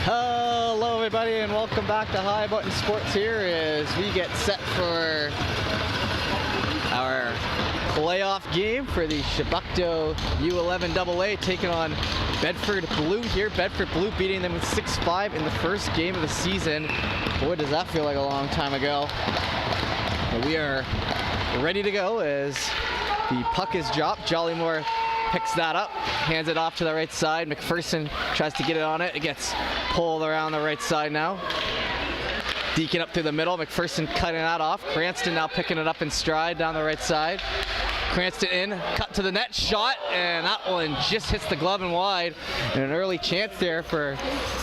Hello everybody and welcome back to High Button Sports here as we get set for our playoff game for the Shabukto U11 AA taking on Bedford Blue here. Bedford Blue beating them 6-5 in the first game of the season. Boy, does that feel like a long time ago. But we are ready to go as the puck is dropped. Jollymore picks that up, hands it off to the right side. McPherson tries to get it on it. It gets pulled around the right side now. Deacon up through the middle. McPherson cutting that off. Cranston now picking it up in stride down the right side. Cranston in, cut to the net, shot, and that one just hits the glove and wide. And an early chance there for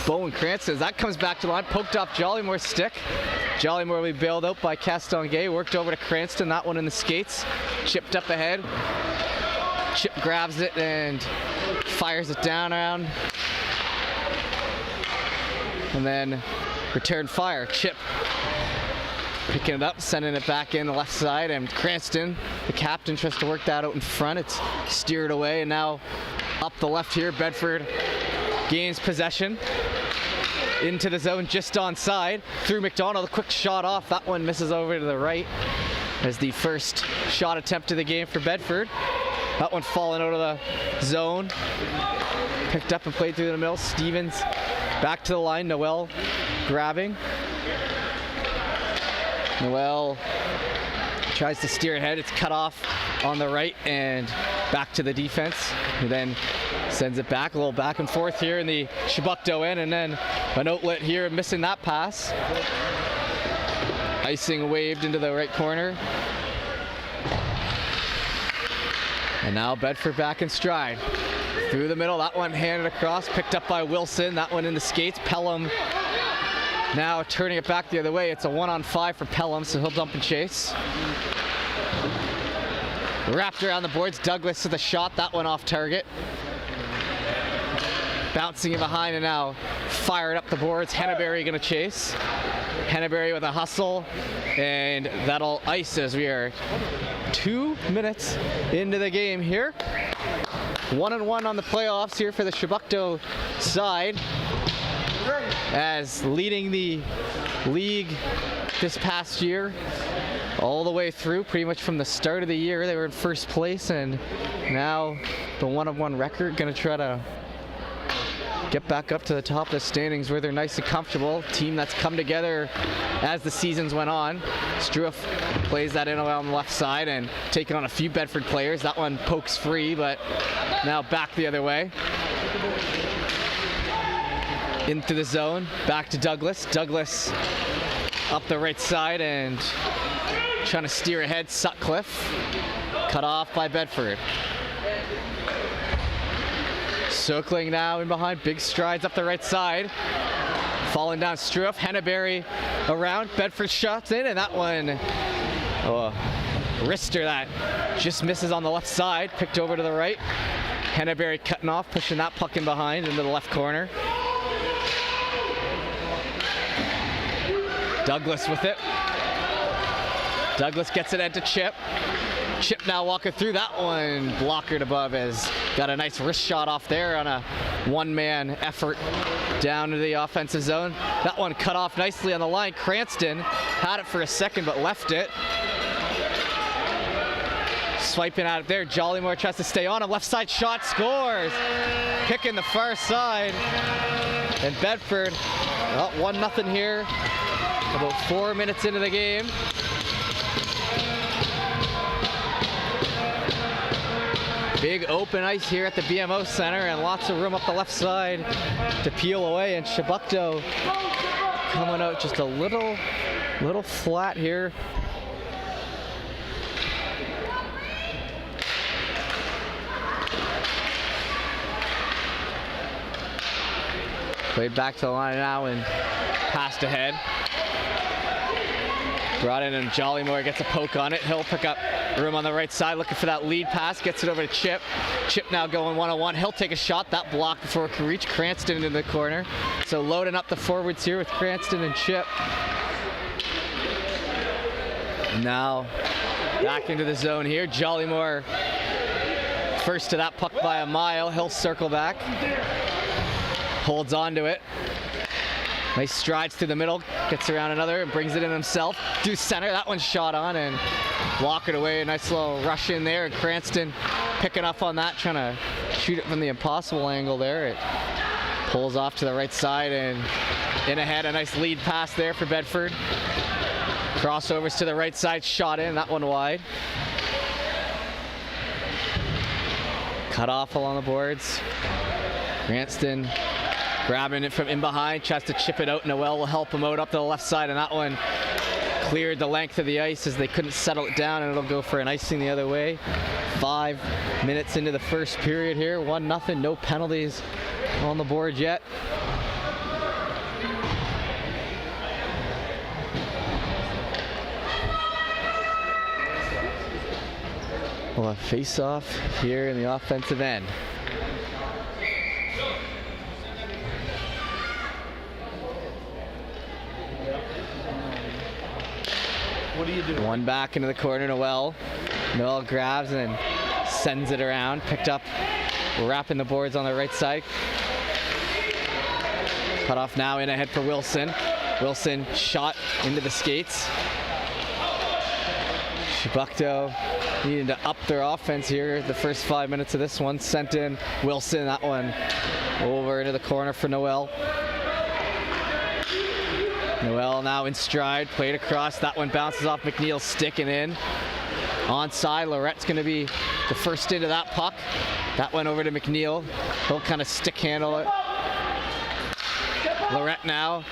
Bowen Cranston. That comes back to the line, poked off Jollymore's stick. Jollymore will be bailed out by Castonguay. Worked over to Cranston, that one in the skates. Chipped up ahead. Chip grabs it and fires it down around. And then return fire. Chip picking it up, sending it back in the left side, and Cranston, the captain, tries to work that out in front. It's steered away, and now up the left here, Bedford gains possession. Into the zone, just onside. Through McDonald, a quick shot off. That one misses over to the right as the first shot attempt of the game for Bedford. That one falling out of the zone. Picked up and played through the middle. Stevens back to the line. Noel grabbing. Noel tries to steer ahead. It's cut off on the right and back to the defense. Who then sends it back. A little back and forth here in the Shabukto end, and then an outlet here missing that pass. Icing waved into the right corner. And now Bedford back in stride. Through the middle, that one handed across, picked up by Wilson. That one in the skates. Pelham now turning it back the other way. It's a 1-on-5 for Pelham, so he'll dump and chase. Wrapped around the boards. Douglas to the shot. That one off target. Bouncing in behind and now fired up the boards. Henneberry gonna chase. Henneberry with a hustle, and that'll ice as we are 2 minutes into the game here. 1-1 on the playoffs here for the Shabukto side, as leading the league this past year all the way through, pretty much from the start of the year. They were in first place, and now the 1-1 record, gonna try to get back up to the top of the standings where they're nice and comfortable. Team that's come together as the seasons went on. Struff plays that in on the left side and taking on a few Bedford players. That one pokes free, but now back the other way. Into the zone, back to Douglas. Douglas up the right side and trying to steer ahead. Sutcliffe cut off by Bedford. Circling now in behind, big strides up the right side. Falling down Struff, Henneberry around, Bedford shots in, and that one, wrister that just misses on the left side, picked over to the right. Henneberry cutting off, pushing that puck in behind into the left corner. Douglas with it. Douglas gets it into Chip. Chip now walking through, that one blockered above, has got a nice wrist shot off there on a one-man effort down to the offensive zone. That one cut off nicely on the line. Cranston had it for a second but left it. Swiping at it there. Jollymore tries to stay on. A left side shot, scores. Kicking the far side. And Bedford, well, 1-0 here. About 4 minutes into the game. Big open ice here at the BMO Center, and lots of room up the left side to peel away, and Shabukto coming out just a little flat here. Played back to the line now and passed ahead. Brought in, and Jollymore gets a poke on it. He'll pick up room on the right side, looking for that lead pass, gets it over to Chip. Chip now going 1-on-1. He'll take a shot. That block before it can reach Cranston into the corner. So loading up the forwards here with Cranston and Chip. Now back into the zone here. Jollymore first to that puck by a mile. He'll circle back. Holds on to it. Nice strides through the middle, gets around another and brings it in himself. Do center, that one's shot on and block it away. A nice little rush in there, and Cranston picking up on that, trying to shoot it from the impossible angle there. It pulls off to the right side and in ahead. A nice lead pass there for Bedford. Crossovers to the right side, shot in, that one wide. Cut off along the boards. Cranston grabbing it from in behind, tries to chip it out. Noel will help him out up to the left side, and that one cleared the length of the ice as they couldn't settle it down, and it'll go for an icing the other way. 5 minutes into the first period here, 1-0, no penalties on the board yet. Well, a face-off here in the offensive end. What do you do? One back into the corner, Noel. Noel grabs and sends it around. Picked up, wrapping the boards on the right side. Cut off now, in ahead for Wilson. Wilson shot into the skates. Chebucto needing to up their offense here the first 5 minutes of this one. Sent in Wilson, that one over into the corner for Noel. Noel now in stride, played across. That one bounces off McNeil's stick and in. Onside, Lorette's going to be the first into that puck. That went over to McNeil. He'll kind of stick handle it. Lorette now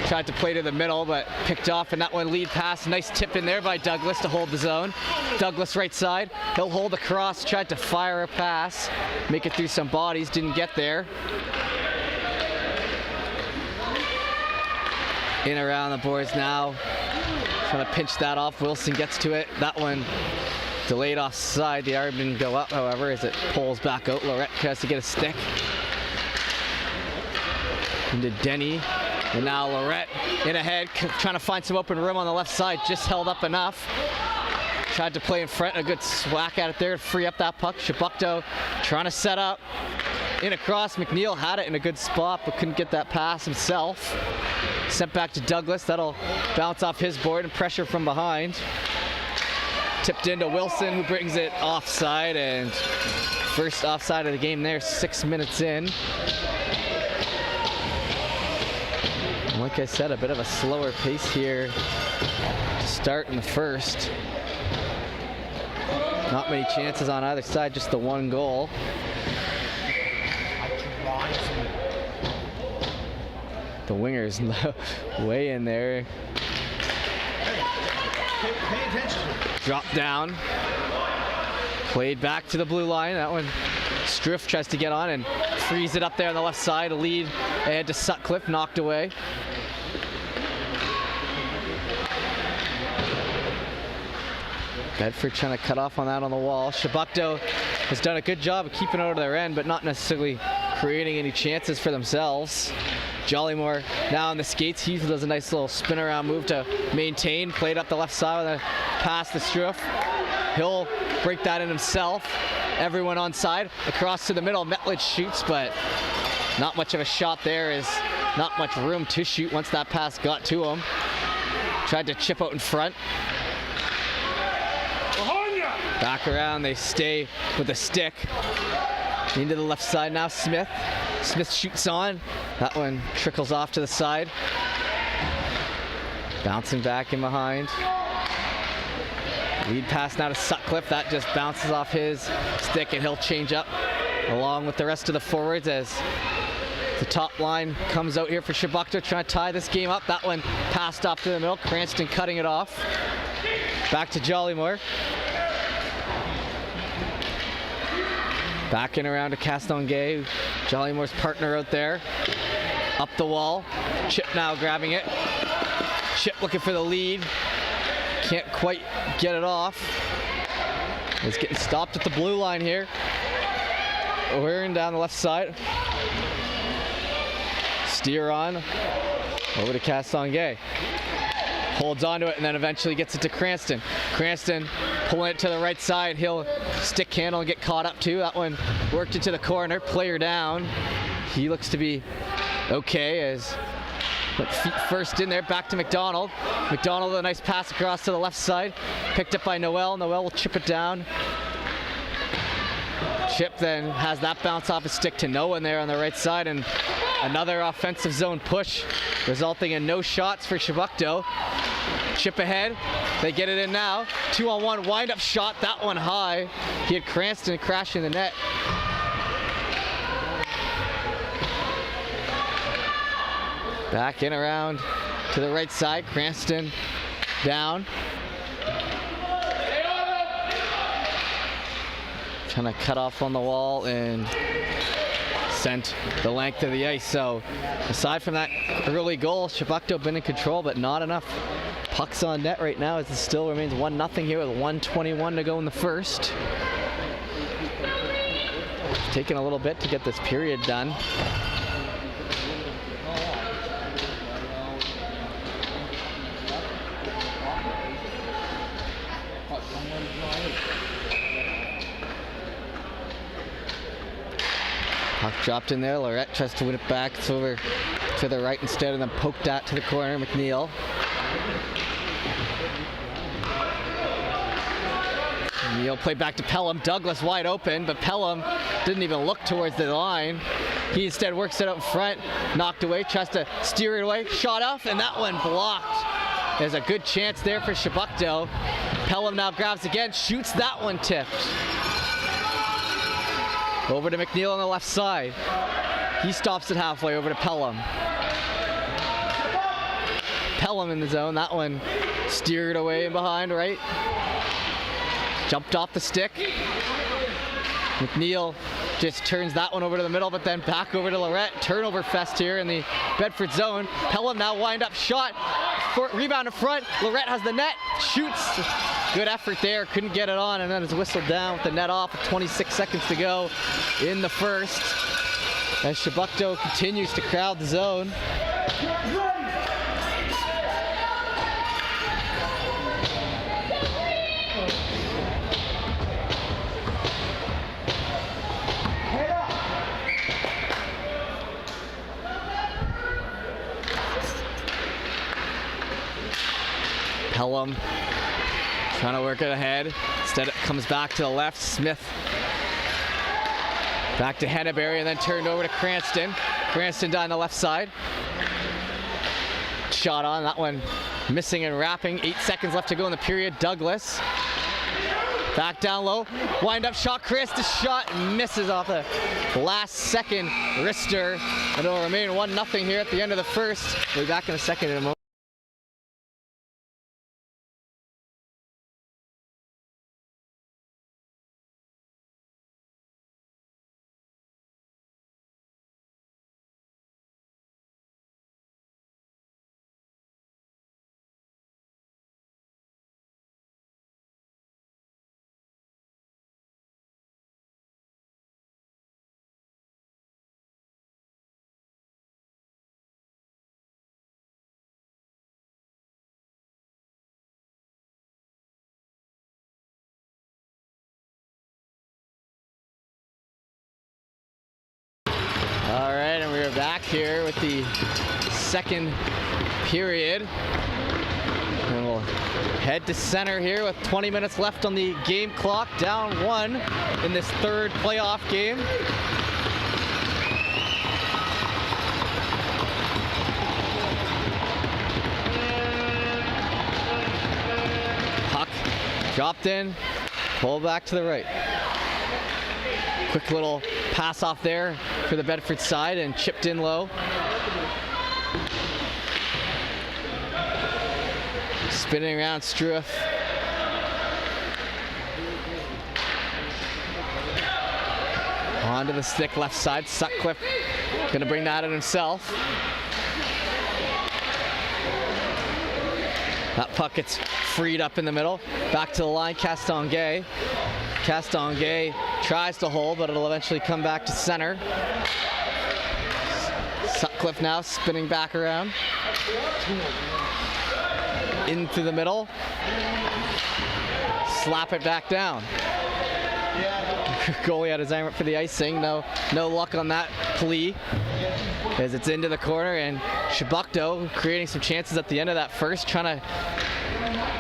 tried to play to the middle, but picked off, and that one lead pass. Nice tip in there by Douglas to hold the zone. Douglas right side. He'll hold across, tried to fire a pass, make it through some bodies, didn't get there. In around the boards now, trying to pinch that off. Wilson gets to it. That one delayed offside. The arm didn't go up, however, as it pulls back out. Lorette tries to get a stick. Into Denny. And now Lorette in ahead, trying to find some open room on the left side. Just held up enough. Tried to play in front. A good whack at it there to free up that puck. Chebucto trying to set up. In across. McNeil had it in a good spot, but couldn't get that pass himself. Sent back to Douglas. That'll bounce off his board and pressure from behind. Tipped into Wilson, who brings it offside, and first offside of the game there, 6 minutes in. And like I said, a bit of a slower pace here to start in the first. Not many chances on either side, just the one goal. The wingers way in there. Pay attention. Drop down. Played back to the blue line. That one, Striff tries to get on and frees it up there on the left side. A lead ahead to Sutcliffe, knocked away. Bedford trying to cut off on that on the wall. Chebucto has done a good job of keeping it out of their end, but not necessarily creating any chances for themselves. Jollymore now on the skates. Heath does a nice little spin around move to maintain. Played up the left side with a pass to Struff. He'll break that in himself. Everyone on side. Across to the middle. Metledge shoots, but not much of a shot there. Is not much room to shoot once that pass got to him. Tried to chip out in front. Back around. They stay with the stick. Into the left side now. Smith. Smith shoots on. That one trickles off to the side. Bouncing back in behind. Lead pass now to Sutcliffe. That just bounces off his stick, and he'll change up along with the rest of the forwards as the top line comes out here for Chebucto, trying to tie this game up. That one passed off to the middle. Cranston cutting it off. Back to Jollymore. Back in around to Castonguay. Jollymore's partner out there. Up the wall. Chip now grabbing it. Chip looking for the lead. Can't quite get it off. It's getting stopped at the blue line here. Wearing down the left side. Steer on. Over to Castonguay. Holds onto it and then eventually gets it to Cranston. Cranston pulling it to the right side. He'll stick handle and get caught up too. That one worked into the corner. Player down. He looks to be okay as But feet first in there, back to McDonald. McDonald with a nice pass across to the left side. Picked up by Noel. Noel will chip it down. Chip then has that bounce off his stick to Noah there on the right side, and another offensive zone push, resulting in no shots for Chebucto. Chip ahead. They get it in now. 2-on-1 wind-up shot. That one high. He had Cranston crashing the net. Back in around to the right side. Cranston down. Trying to cut off on the wall and sent the length of the ice. So aside from that early goal, Chebucto been in control, but not enough pucks on net right now as it still remains 1-0 here with 1:21 to go in the first. Taking a little bit to get this period done. Puck dropped in there. Lorette tries to win it back. It's over to the right instead, and then poked that to the corner. McNeil. McNeil played back to Pelham. Douglas wide open, but Pelham didn't even look towards the line. He instead works it out in front. Knocked away. Tries to steer it away. Shot off, and that one blocked. There's a good chance there for Chebucto. Pelham now grabs again. Shoots that one tipped. Over to McNeil on the left side. He stops it halfway over to Pelham. Pelham in the zone. That one steered away and behind, right? Jumped off the stick. McNeil just turns that one over to the middle, but then back over to Lorette. Turnover fest here in the Bedford zone. Pelham now wind up shot. Rebound in front. Lorette has the net. Shoots. Good effort there. Couldn't get it on, and then it's whistled down with the net off with 26 seconds to go in the first. As Chebucto continues to crowd the zone. Pelham trying to work it ahead. Instead it comes back to the left. Smith back to Henneberry and then turned over to Cranston. Cranston down the left side. Shot on, that one missing and wrapping. 8 seconds left to go in the period. Douglas back down low. Wind up shot. Cranston shot misses off the last second wrister. And it'll remain 1-0 here at the end of the first. We'll be back in a second in a moment. All right, and we're back here with the second period. And we'll head to center here with 20 minutes left on the game clock. Down 1 in this third playoff game. Puck dropped in, pulled back to the right. Quick little pass off there for the Bedford side and chipped in low. Spinning around Struth. Onto the stick left side. Sutcliffe gonna bring that in himself. That puck gets freed up in the middle. Back to the line, Castonguay. Castonguay tries to hold, but it'll eventually come back to center. Sutcliffe now spinning back around. Into the middle. Slap it back down. Goalie had his arm up for the icing. No luck on that plea, as it's into the corner, and Chebucto creating some chances at the end of that first, trying to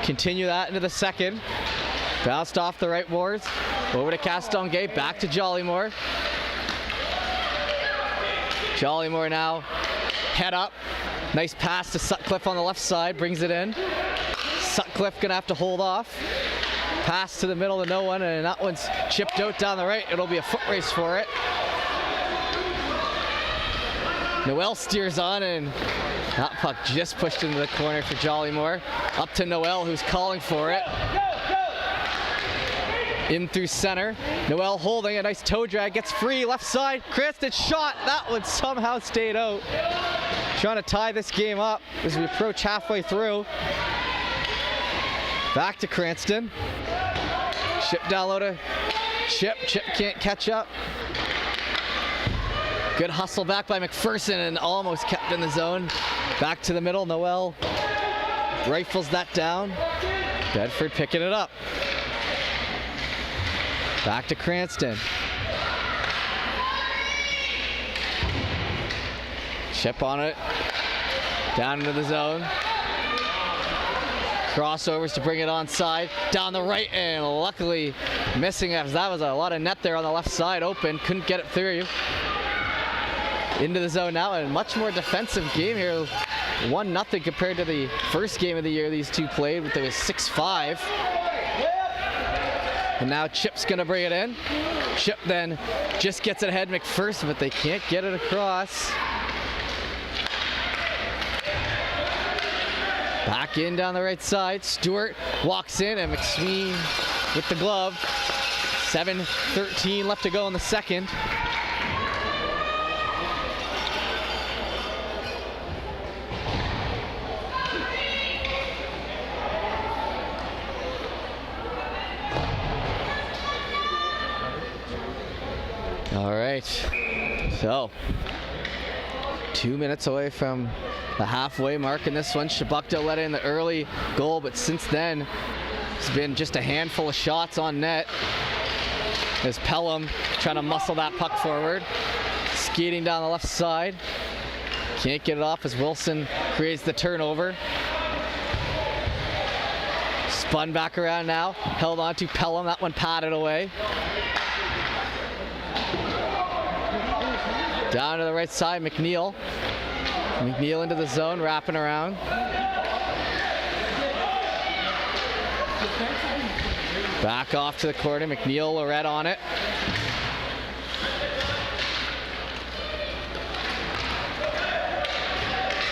continue that into the second. Bounced off the right boards, over to Castonguay, back to Jollymore. Jollymore now head up. Nice pass to Sutcliffe on the left side, brings it in. Sutcliffe gonna have to hold off. Pass to the middle to no one, and that one's chipped out down the right. It'll be a foot race for it. Noel steers on, and that puck just pushed into the corner for Jollymore. Up to Noel, who's calling for it. In through center. Noel holding a nice toe drag, gets free, left side. Cranston shot. That one somehow stayed out. Trying to tie this game up as we approach halfway through. Back to Cranston. Chip down low to Chip. Chip can't catch up. Good hustle back by McPherson and almost kept in the zone. Back to the middle. Noel rifles that down. Bedford picking it up. Back to Cranston. Chip on it. Down into the zone. Crossovers to bring it onside. Down the right, and luckily missing, as that was a lot of net there on the left side. Open, couldn't get it through. Into the zone now, and much more defensive game here. 1-0 compared to the first game of the year these two played, with it was 6-5. And now Chip's gonna bring it in. Chip then just gets it ahead McPherson, but they can't get it across. Back in down the right side. Stewart walks in, and McSween with the glove. 7:13 left to go in the second. All right, so 2 minutes away from the halfway mark in this one. Chebucto let in the early goal, but since then it's been just a handful of shots on net as Pelham trying to muscle that puck forward. Skating down the left side. Can't get it off as Wilson creates the turnover. Spun back around now. Held on to Pelham. That one patted away. Down to the right side, McNeil. McNeil into the zone, wrapping around. Back off to the corner, McNeil, Lorette on it.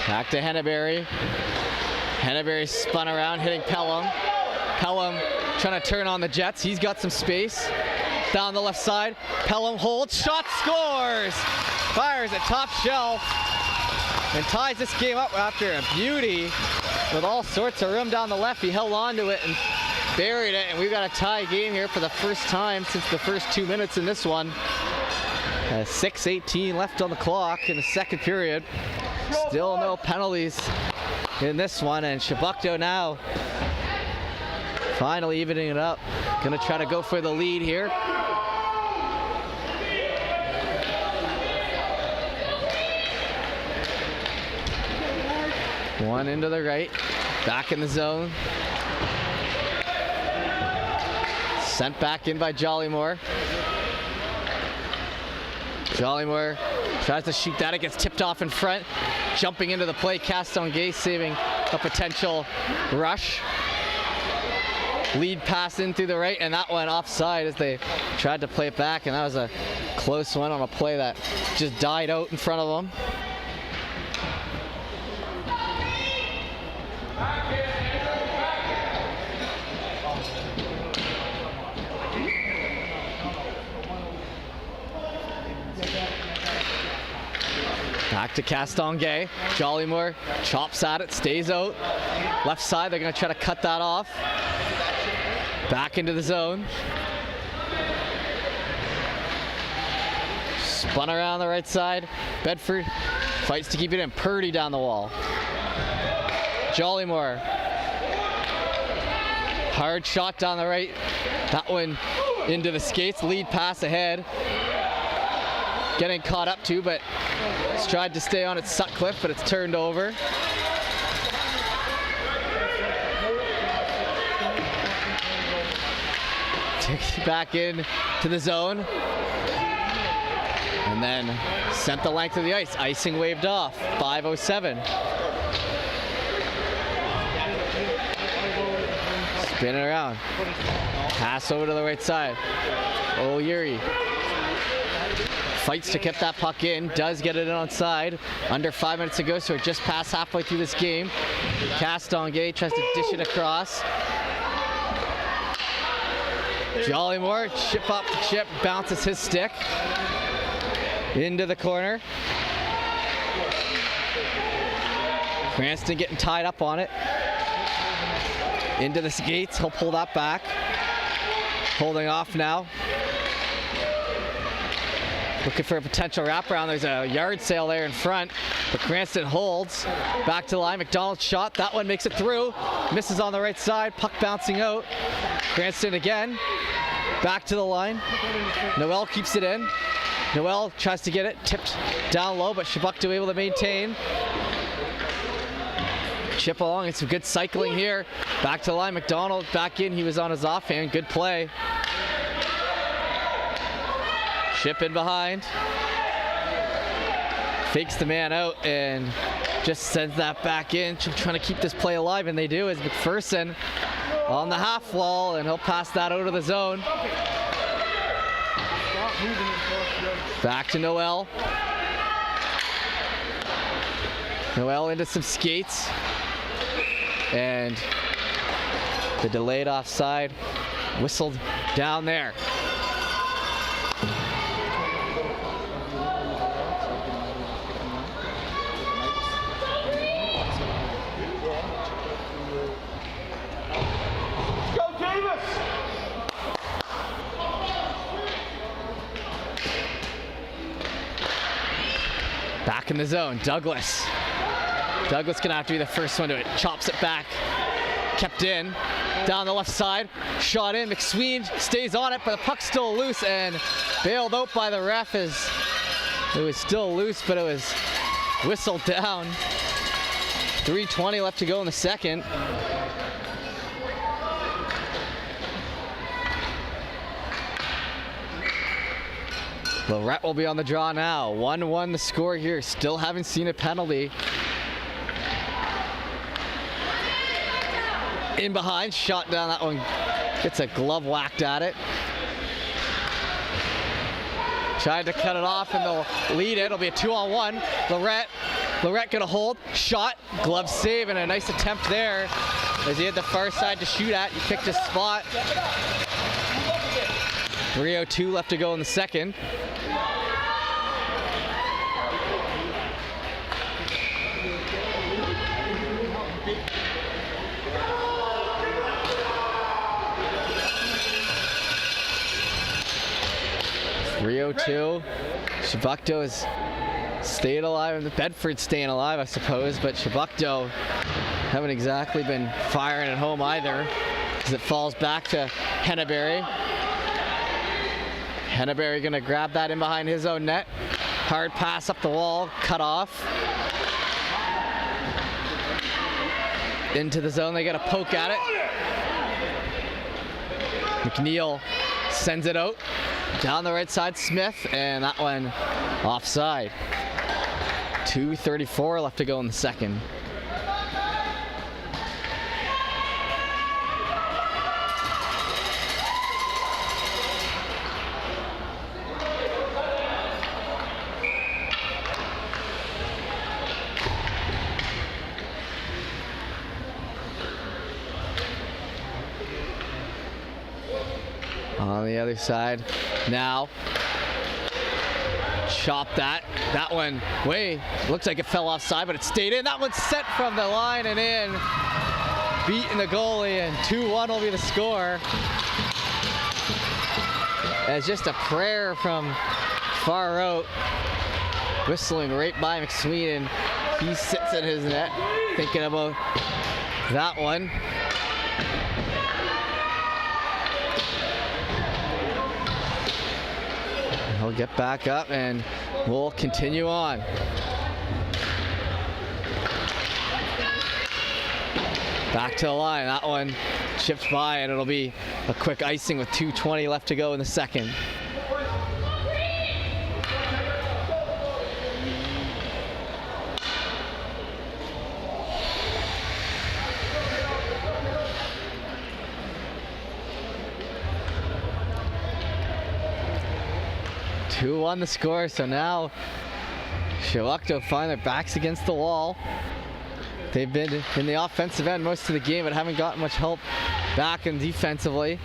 Back to Henneberry. Henneberry spun around, hitting Pelham. Pelham trying to turn on the Jets. He's got some space. Down the left side, Pelham holds, shot, scores! Fires at top shelf and ties this game up after a beauty with all sorts of room down the left. He held on to it and buried it, and we've got a tie game here for the first time since the first 2 minutes in this one. 6:18 left on the clock in the second period. Still no penalties in this one, and Chebucto now finally evening it up. Gonna try to go for the lead here. One into the right, back in the zone. Sent back in by Jollymore. Jollymore tries to shoot that, it gets tipped off in front. Jumping into the play, Castonguay saving a potential rush. Lead pass in through the right, and that one offside as they tried to play it back, and that was a close one on a play that just died out in front of them. Back to Castonguay. Jollymore chops at it, stays out. Left side, they're going to try to cut that off. Back into the zone. Spun around the right side. Bedford fights to keep it in. Purdy down the wall. Jollymore Hard shot down the right. That one into the skates. Lead pass ahead. Getting caught up to, but it's tried to stay on its Sutcliffe, but it's turned over. Takes it back in to the zone. And then sent the length of the ice. Icing waved off. 5:07. Spinning around. Pass over to the right side. O'Leary fights to keep that puck in. Does get it onside. Under 5 minutes to go, so we're just past halfway through this game. Castonguay tries to dish it across. Jollymore, chip up the chip, bounces his stick. Into the corner. Cranston getting tied up on it. Into the skates, he'll pull that back. Holding off now. Looking for a potential wraparound. There's a yard sale there in front, but Cranston holds. Back to the line, McDonald's shot. That one makes it through. Misses on the right side, puck bouncing out. Cranston again. Back to the line. Noel keeps it in. Noel tries to get it, tipped down low, but Chebucto able to maintain. Chip along, it's some good cycling here. Back to the line, McDonald back in, he was on his offhand, good play. Chip in behind. Fakes the man out and just sends that back in, trying to keep this play alive, and they do as McPherson on the half wall, and he'll pass that out of the zone. Back to Noel. Noel into some skates. And the delayed offside whistled down there. Back in the zone, Douglas. Douglas gonna have to be the first one to it. Chops it back. Kept in. Down the left side. Shot in. McSween stays on it, but the puck's still loose and bailed out by the ref as it was still loose, but it was whistled down. 3:20 left to go in the second. Lorette will be on the draw now. 1-1 the score here. Still haven't seen a penalty. In behind, shot down, that one gets a glove whacked at it. Tried to cut it off and they'll lead it. It'll be a 2-on-1. Lorette gonna hold, shot, glove save, and a nice attempt there as he had the far side to shoot at. He picked his spot. 3:02 left to go in the second. Chebucto has stayed alive, and Bedford's staying alive, I suppose, but Chebucto haven't exactly been firing at home either, as it falls back to Henneberry. Henneberry gonna grab that in behind his own net. Hard pass up the wall, cut off. Into the zone, they got a poke at it. McNeil sends it out. Down the right side, Smith, and that one offside. 2:34 left to go in the second. On the other side now. Chop that. That one, looks like it fell offside, but it stayed in. That one's set from the line and in. Beating the goalie, and 2-1 will be the score. As just a prayer from far out. Whistling right by McSween, and he sits in his net thinking about that one. He'll get back up and we'll continue on. Back to the line. That one chips by, and it'll be a quick icing with 2:20 left to go in the second. Two on the score, so now Shibukto find their backs against the wall. They've been in the offensive end most of the game, but haven't gotten much help back and defensively.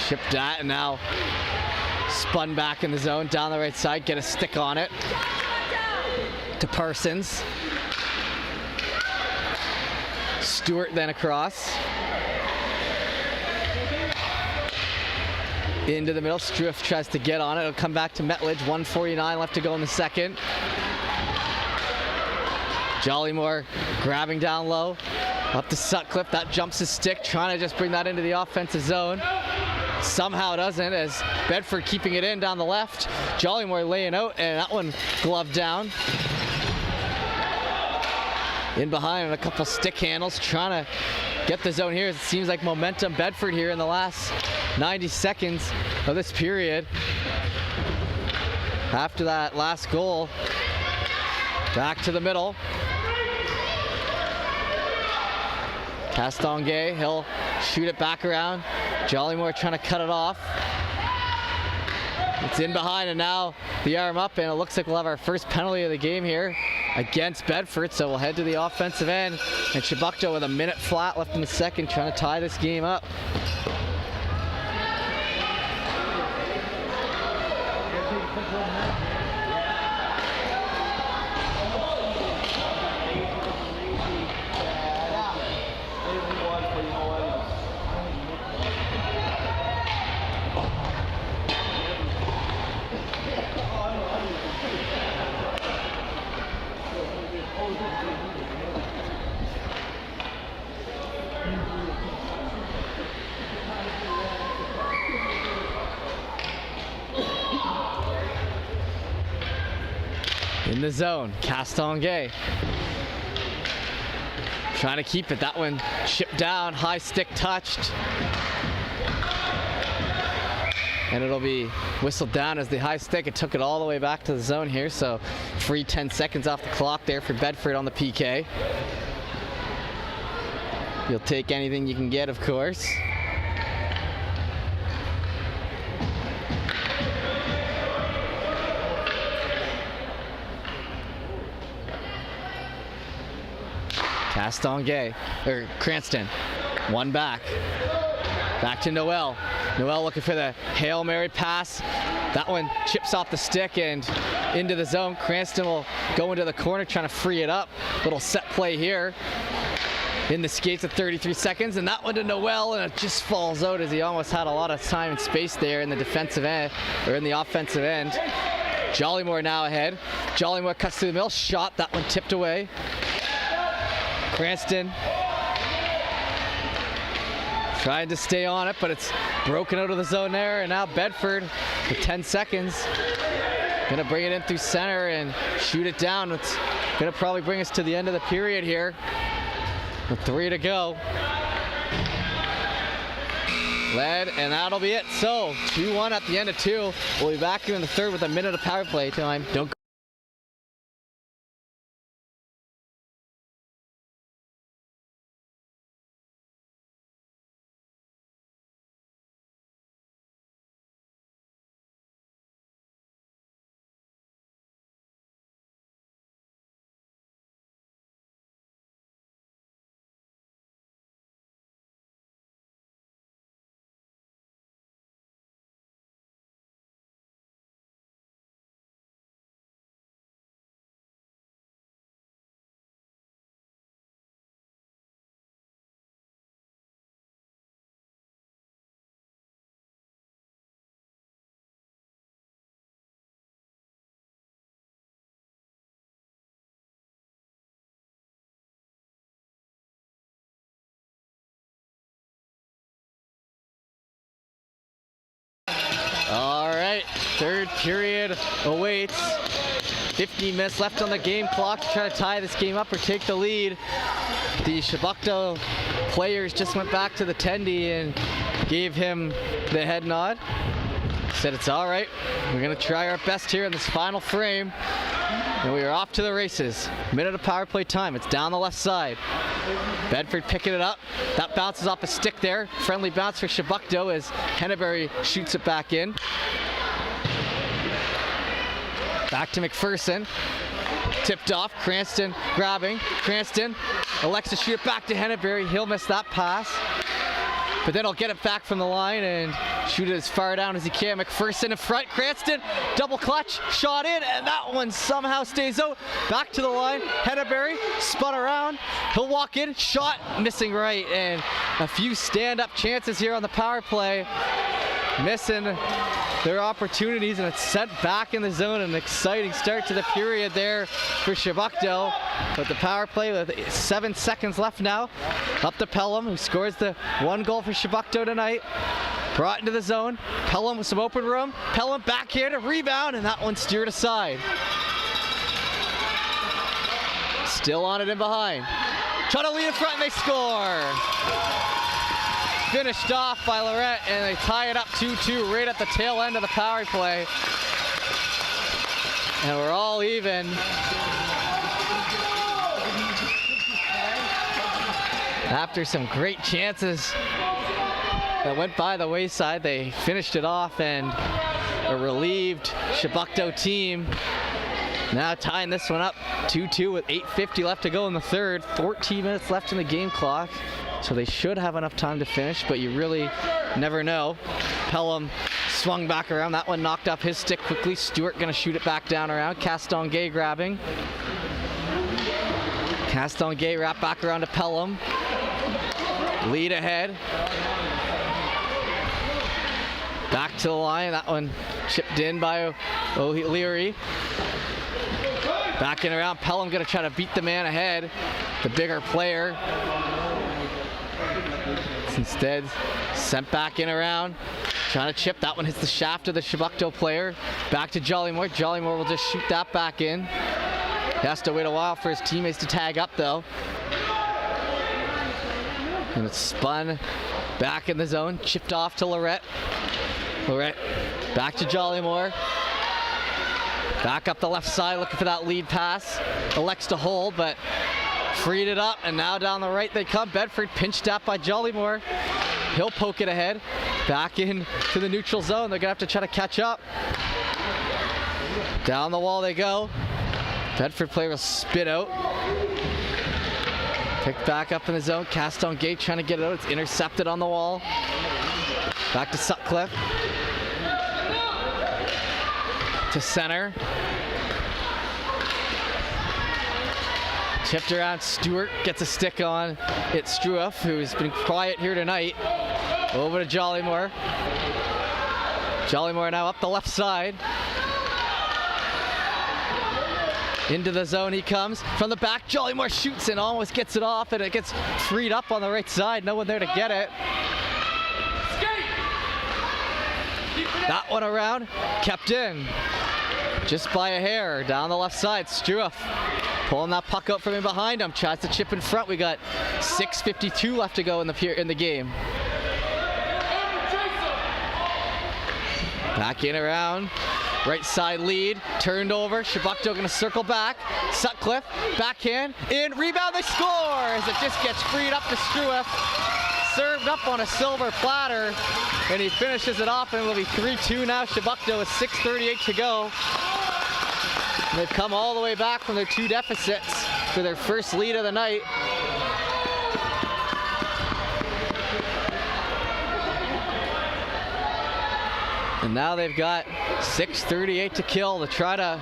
Shipped that, and now spun back in the zone down the right side. Get a stick on it to Parsons. Stewart then across. Into the middle. Struff tries to get on it. It'll come back to Metledge. 1:49 left to go in the second. Jollymore grabbing down low. Up to Sutcliffe. That jumps his stick. Trying to just bring that into the offensive zone. Somehow doesn't, as Bedford keeping it in down the left. Jollymore laying out, and that one gloved down. In behind and a couple stick handles, trying to get the zone here. It seems like momentum Bedford here in the last 90 seconds of this period. After that last goal, back to the middle. Castonguay, he'll shoot it back around. Jollymore trying to cut it off. It's in behind, and now the arm up, and it looks like we'll have our first penalty of the game here against Bedford, so we'll head to the offensive end, and Shibukto with a minute flat left in the second, trying to tie this game up. In the zone, Castonguay trying to keep it. That one chipped down, high stick touched. And it'll be whistled down as the high stick. It took it all the way back to the zone here, so free 10 seconds off the clock there for Bedford on the PK. You'll take anything you can get, of course. Castonguay, or Cranston, one back. Back to Noel. Noel looking for the Hail Mary pass. That one chips off the stick and into the zone. Cranston will go into the corner trying to free it up. Little set play here. In the skates at 33 seconds, and that one to Noel, and it just falls out as he almost had a lot of time and space there in the defensive end, or in the offensive end. Jollymore now ahead. Jollymore cuts through the middle, shot, that one tipped away. Cranston trying to stay on it, but it's broken out of the zone there, and now Bedford with 10 seconds. Gonna bring it in through center and shoot it down. It's gonna probably bring us to the end of the period here. With 3 to go. Led, and that'll be it. So, 2-1 at the end of 2. We'll be back here in the third with a minute of power play time. Don't Third period awaits. 15 minutes left on the game clock to try to tie this game up or take the lead. The Chebucto players just went back to the Tendy and gave him the head nod. Said it's all right. We're going to try our best here in this final frame. And we are off to the races. Minute of power play time. It's down the left side. Bedford picking it up. That bounces off a stick there. Friendly bounce for Chebucto as Henneberry shoots it back in. Back to McPherson. Tipped off. Cranston grabbing. Cranston elects to shoot it back to Henneberry. He'll miss that pass. But then he'll get it back from the line and shoot it as far down as he can. McPherson in front. Cranston, double clutch, shot in, and that one somehow stays out. Back to the line. Henneberry spun around. He'll walk in, shot, missing right, and a few stand-up chances here on the power play. Missing their opportunities, and it's sent back in the zone. An exciting start to the period there for Chebucto. But the power play with 7 seconds left now. Up to Pelham, who scores the 1 goal for Chebucto tonight. Brought into the zone. Pelham with some open room. Pelham back here to rebound, and that one steered aside. Still on it in behind. Trying to lead in front, and they score. Finished off by Lorette, and they tie it up 2-2 right at the tail end of the power play. And we're all even. After some great chances that went by the wayside, they finished it off, and a relieved Chebucto team now tying this one up 2-2 with 8:50 left to go in the third. 14 minutes left in the game clock. So they should have enough time to finish, but you really never know. Pelham swung back around. That one knocked off his stick quickly. Stewart going to shoot it back down around. Castonguay grabbing. Castonguay wrapped back around to Pelham. Lead ahead. Back to the line. That one chipped in by O'Leary. Back in around. Pelham going to try to beat the man ahead. The bigger player. Instead, sent back in around, trying to chip. That one hits the shaft of the Chebucto player. Back to Jollymore. Jollymore will just shoot that back in. He has to wait a while for his teammates to tag up, though. And it's spun back in the zone, chipped off to Lorette. Lorette back to Jollymore. Back up the left side, looking for that lead pass. Elects to hold, but freed it up, and now down the right they come. Bedford pinched out by Jollymore. He'll poke it ahead. Back in to the neutral zone. They're going to have to try to catch up. Down the wall they go. Bedford player will spit out. Picked back up in the zone. Castonguay trying to get it out. It's intercepted on the wall. Back to Sutcliffe. To center. Tipped around. Stewart gets a stick on. It's Struoff, who's been quiet here tonight. Over to Jollymore. Jollymore now up the left side. Into the zone he comes. From the back, Jollymore shoots and almost gets it off, and it gets freed up on the right side. No one there to get it. That one around, kept in. Just by a hair, down the left side. Struoff pulling that puck out from in behind him. Tries to chip in front. We got 6:52 left to go in the game. Back in around. Right side lead. Turned over. Chebucto going to circle back. Sutcliffe. Backhand. In. Rebound. They score as it just gets freed up to Struoff. Served up on a silver platter. And he finishes it off, and it'll be 3-2 now. Chebucto with 6:38 to go. And they've come all the way back from their 2 deficits for their first lead of the night. And now they've got 6:38 to kill to try to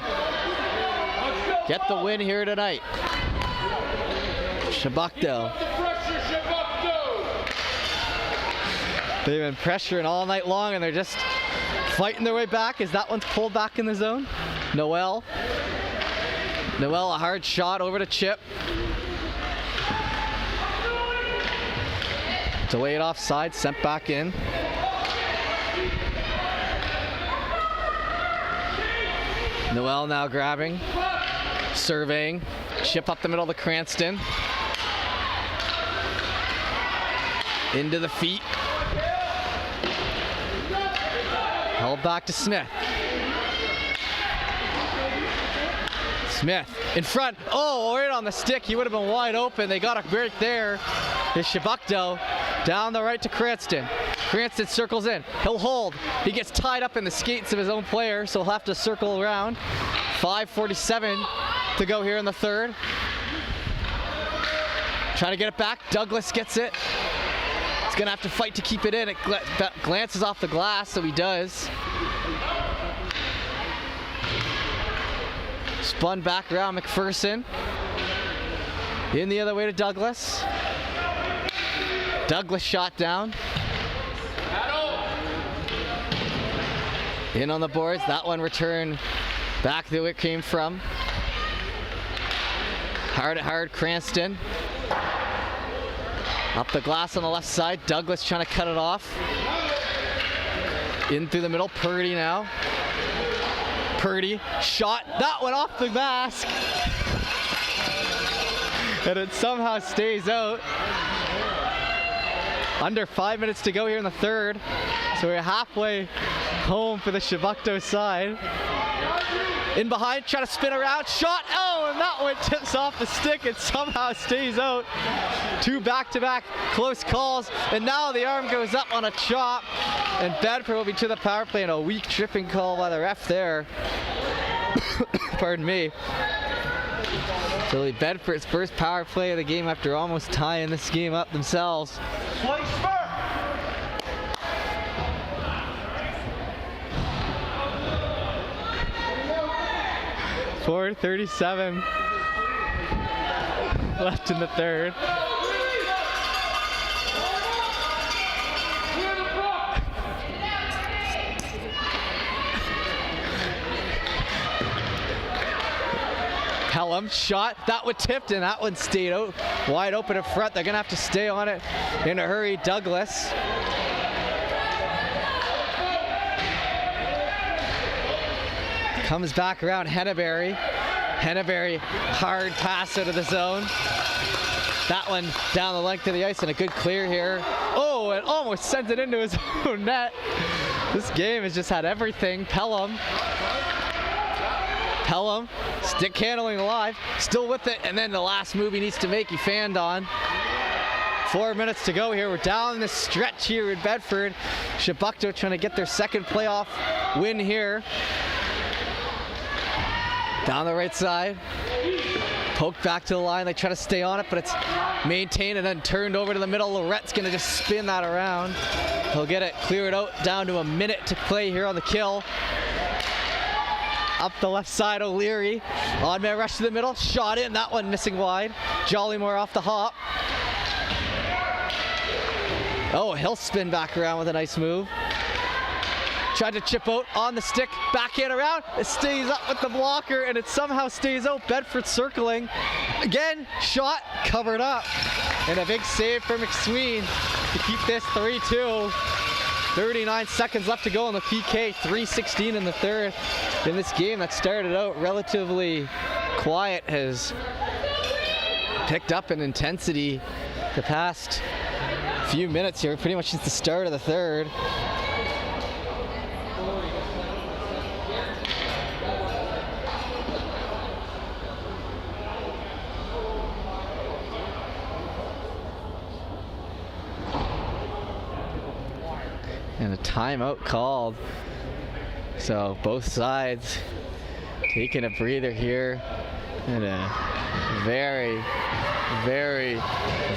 get the win here tonight. Chebucto. They've been pressuring all night long, and they're just fighting their way back as that one's pulled back in the zone. Noel, a hard shot over to Chip. Delayed offside, sent back in. Noel now grabbing, surveying, chip up the middle to Cranston. Into the feet. Held back to Smith. Smith in front. Oh, right on the stick. He would have been wide open. They got a break there. Is Shabukdo down the right to Cranston. Cranston circles in. He'll hold. He gets tied up in the skates of his own player, so he'll have to circle around. 5:47 to go here in the third. Trying to get it back. Douglas gets it. He's going to have to fight to keep it in. It glances off the glass, so he does. Spun back around McPherson. In the other way to Douglas. Douglas shot down. In on the boards. That one returned back to where it came from. Hard, Cranston. Up the glass on the left side. Douglas trying to cut it off. In through the middle. Purdy now. Purdy shot. That one off the mask. And it somehow stays out. Under 5 minutes to go here in the third. So we're halfway home for the Shabukdo side. In behind, trying to spin around, shot, oh, and that one tips off the stick and somehow stays out. Two back-to-back close calls, and now the arm goes up on a chop, and Bedford will be to the power play, and a weak tripping call by the ref there. Pardon me. So Bedford's first power play of the game after almost tying this game up themselves. 4:37 left in the third. Pelham shot, that one tipped and that one stayed out wide open in front. They're gonna have to stay on it in a hurry. Douglas. Comes back around Henneberry. Henneberry, hard pass out of the zone. That one down the length of the ice and a good clear here. Oh, and almost sends it into his own net. This game has just had everything. Pelham, stick handling alive, still with it, and then the last move he needs to make, he fanned on. 4 minutes to go here. We're down the stretch here in Bedford. Shabukdo trying to get their second playoff win here. Down the right side, poked back to the line. They try to stay on it, but it's maintained and then turned over to the middle. Lorette's gonna just spin that around. He'll get it cleared out down to a minute to play here on the kill. Up the left side, O'Leary. Odd man rush to the middle, shot in, that one missing wide. Jollymore off the hop. Oh, he'll spin back around with a nice move. Tried to chip out on the stick, backhand around. It stays up with the blocker and it somehow stays out. Bedford circling. Again, shot, covered up. And a big save for McSween to keep this 3-2. 39 seconds left to go on the PK. 3:16 in the third. In this game that started out relatively quiet has picked up in intensity the past few minutes here, pretty much since the start of the third. And a timeout called. So both sides taking a breather here at a very, very,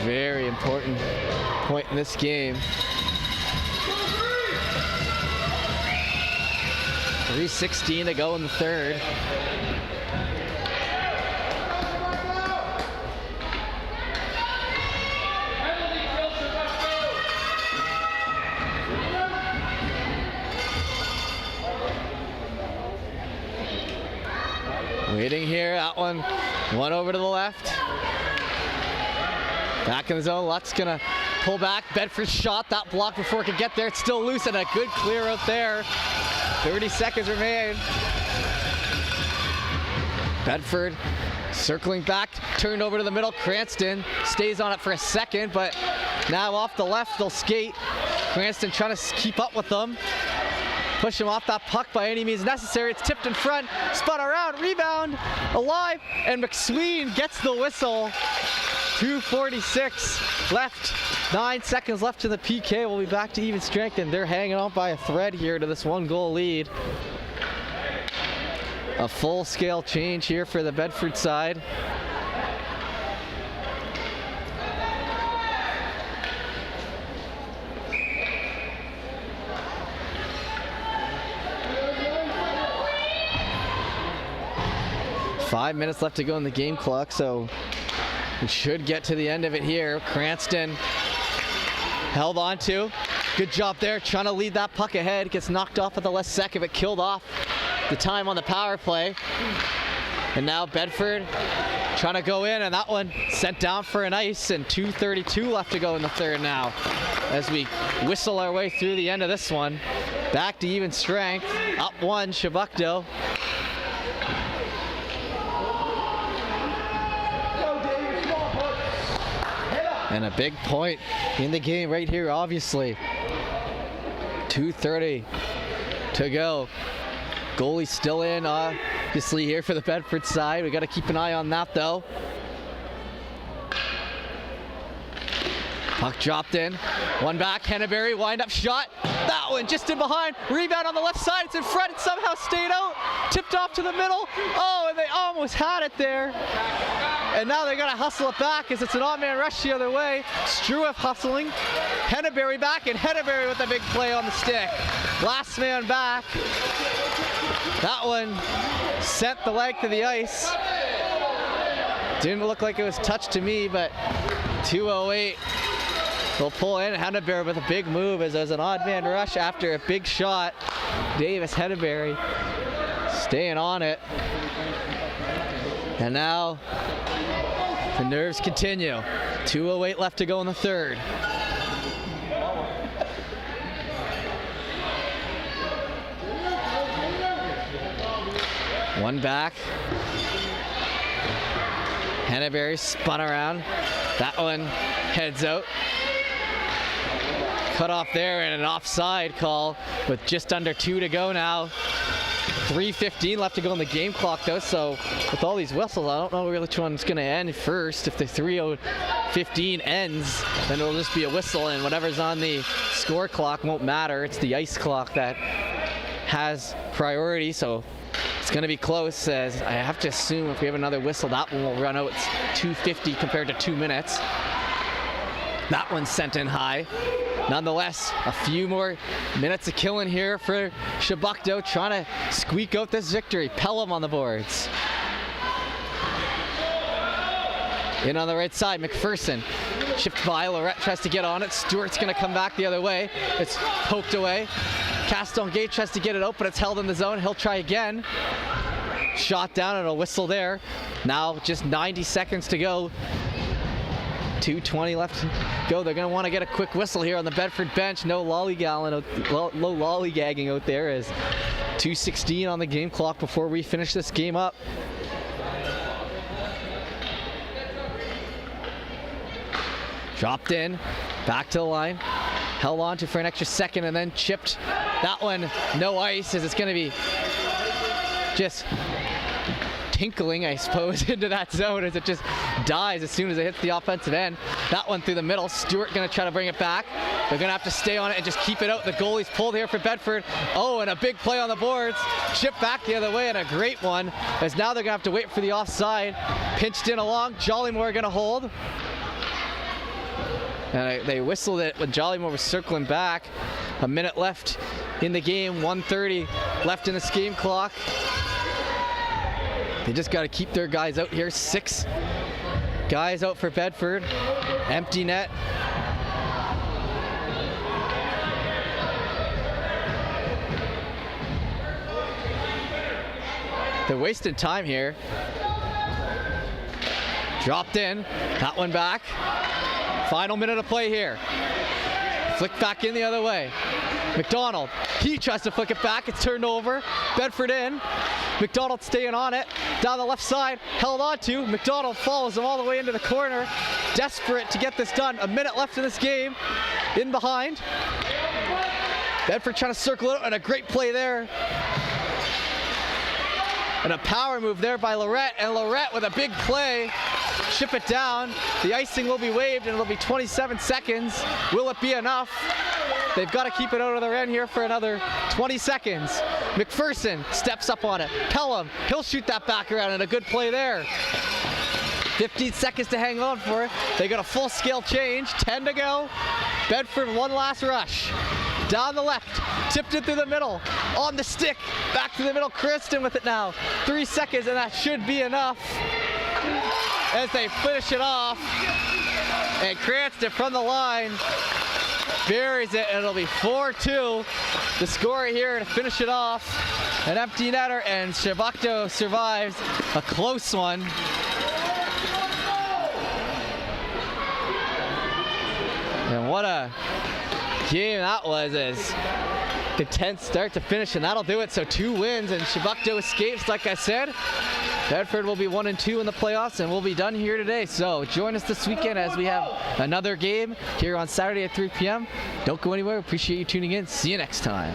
very important point in this game. 3:16 to go in the third. Waiting here, that one over to the left. Back in the zone, Luck's gonna pull back. Bedford shot, that block before it could get there. It's still loose and a good clear out there. 30 seconds remain. Bedford circling back, turned over to the middle. Cranston stays on it for a second, but now off the left they'll skate. Cranston trying to keep up with them. Push him off that puck by any means necessary. It's tipped in front, spun around, rebound, alive, and McSween gets the whistle. 2:46 left, 9 seconds left in the PK. We'll be back to even strength, and they're hanging on by a thread here to this 1-goal lead. A full-scale change here for the Bedford side. Five minutes left to go in the game clock, so we should get to the end of it here. Cranston held on to. Good job there, trying to lead that puck ahead. Gets knocked off at the last second, but killed off the time on the power play. And now Bedford trying to go in, and that one sent down for an ice, and 2:32 left to go in the third now. As we whistle our way through the end of this one. Back to even strength. Up one, Chebucto. And a big point in the game right here, obviously. 2:30 to go. Goalie still in, obviously, here for the Bedford side. We got to keep an eye on that, though. Puck dropped in. One back, Henneberry, wind-up shot. That one just in behind. Rebound on the left side. It's in front. It somehow stayed out. Tipped off to the middle. Oh, and they almost had it there. And now they got to hustle it back as it's an odd man rush the other way. Struef hustling. Henneberry back, and Henneberry with a big play on the stick. Last man back. That one sent the length of the ice. Didn't look like it was touched to me, but 2:08. They'll pull in Henneberry with a big move as there's an odd man rush after a big shot. Davis Henneberry staying on it. And now the nerves continue. 2:08 left to go in the third. One back. Henneberry spun around. That one heads out. Cut off there, and an offside call with just under 2 to go now. 3:15 left to go in the game clock, though, so with all these whistles, I don't know really which one's going to end first. If the 3:15 ends, then it'll just be a whistle, and whatever's on the score clock won't matter. It's the ice clock that has priority, so it's going to be close, as I have to assume if we have another whistle, that one will run out. It's 2:50 compared to 2 minutes. That one's sent in high. Nonetheless, a few more minutes of killing here for Chebucto, trying to squeak out this victory. Pelham on the boards. In on the right side, McPherson. Chipped by, Lorette tries to get on it. Stewart's going to come back the other way. It's poked away. Caston Gate tries to get it out, but it's held in the zone. He'll try again. Shot down and a whistle there. Now just 90 seconds to go. 2:20 left to go. They're going to want to get a quick whistle here on the Bedford bench. No lollygagging out there, as 2:16 on the game clock before we finish this game up. Dropped in, back to the line, held on to for an extra second, and then chipped. That one, no ice, as it's going to be just tinkling, I suppose, into that zone as it just dies as soon as it hits the offensive end. That one through the middle. Stewart going to try to bring it back. They're going to have to stay on it and just keep it out. The goalie's pulled here for Bedford. Oh, and a big play on the boards. Chip back the other way, and a great one, as now they're going to have to wait for the offside. Pinched in along. Jollymore going to hold. And they whistled it when Jollymore was circling back. A minute left in the game. 1:30 left in this game clock. They just got to keep their guys out here. 6 guys out for Bedford. Empty net. They're wasting time here. Dropped in. That one back. Final minute of play here. Flick back in the other way. McDonald. He tries to flick it back. It's turned over. Bedford in. McDonald staying on it. Down the left side, held on to. McDonald follows him all the way into the corner. Desperate to get this done. A minute left in this game. In behind. Bedford trying to circle it, and a great play there. And a power move there by Lorette, and Lorette with a big play. Chip it down. The icing will be waved, and it'll be 27 seconds. Will it be enough? They've got to keep it out of their end here for another 20 seconds. McPherson steps up on it. Pelham, he'll shoot that back around, and a good play there. 15 seconds to hang on for it. They got a full-scale change. 10 to go. Bedford, one last rush. Down the left, tipped it through the middle, on the stick, back to the middle. Kristen with it now. 3 seconds, and that should be enough as they finish it off. And Cranston from the line buries it, and it'll be 4-2. The score here to finish it off. An empty netter, and Shabukto survives a close one. And what a game that was, as intense start to finish, and that'll do it. So 2 wins, and Shabukto escapes. Like I said, Bedford will be 1-2 in the playoffs, and we'll be done here today. So join us this weekend as we have another game here on Saturday at 3 p.m. Don't go anywhere. Appreciate you tuning in. See you next time.